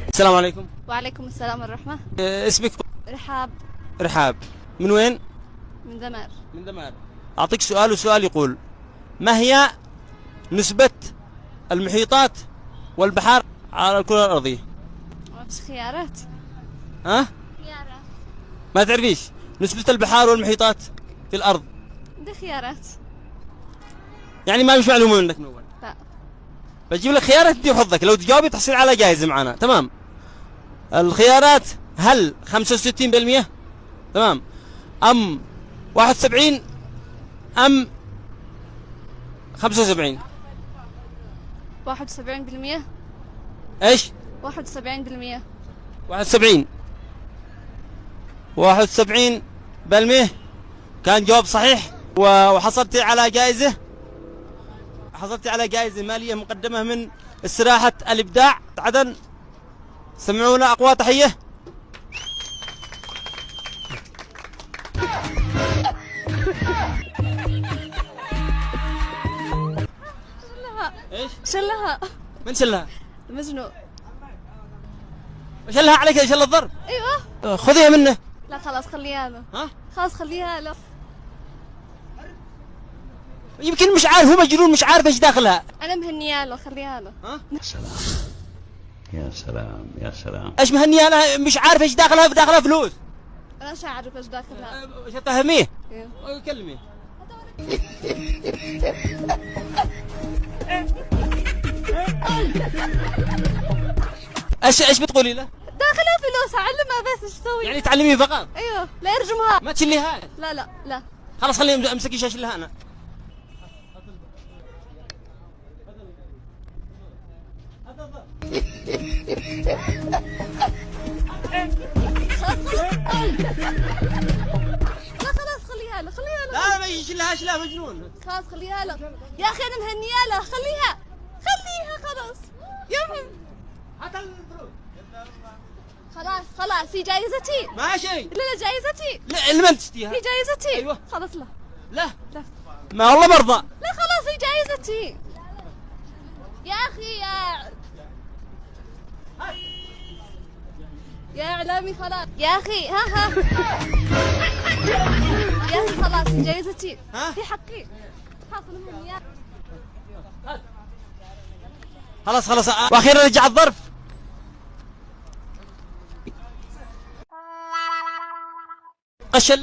السلام عليكم. وعليكم السلام والرحمة. اسمك؟ رحاب. رحاب. من وين؟ من دمار. من دمار. أعطيك سؤال وسؤال يقول: ما هي نسبة المحيطات والبحار على الكرة الأرضية؟ مش خيارات؟ ها؟ خيارات. ما تعرفيش نسبة البحار والمحيطات في الأرض؟ دي خيارات. يعني ما مش معلومة منك من أول؟ لا. بجيب لك خيارات دي وحظك، لو تجاوبي تحصل على جائزة معنا. تمام. الخيارات: هل 65%، تمام، أم 71، أم 75؟ 71%. ايش؟ 71%. 71. 71% كان جواب صحيح، وحصلتي على جائزة. حصلتي على جائزة مالية مقدمة من استراحة الإبداع عدن. سمعونا أقوى تحية. ايش؟ شلها. من شلها؟ المجنون. شلها عليك شل الضرب؟ ايوه. خذيها منه. لا خلاص خليها له. ها؟ خلاص خليها له. يمكن مش عارف، هو مجنون مش عارف ايش داخلها. انا مهنية له، خليها له. ها؟ سلام. يا سلام يا سلام. ايش مهني انا مش عارف ايش داخلها، داخلها فلوس. انا مش عارف ايش داخلها. ايش تفهميه؟ ايوه. كلميه. ايش بتقولي له؟ داخلها فلوس، اعلمها بس ايش تسوي. يعني تعلميه فقط؟ ايوه، لا يرجمها. ما تشليها؟ لا لا لا. خلاص خليني امسكي شاشلها انا. لا خلاص خليها له، خليها له. لا ما يشلها، شلها مجنون. خلاص خليها له يا اخي، انا مهنية له، خليها خلاص يا ابني. هات الفلوس. خلاص هي جايزتي. ماشي. لا جايزتي. لا لمن تشتيها؟ هي جايزتي. ايوه. خلاص لا. لا لا ما والله مرضى. لا خلاص هي جايزتي يا اخي. يا اعلامي خلاص يا اخي. ها يا اخي خلاص هي جايزتي. ها؟ في حقي. حاصل مني يا. خلاص واخيرا رجع الظرف. قشل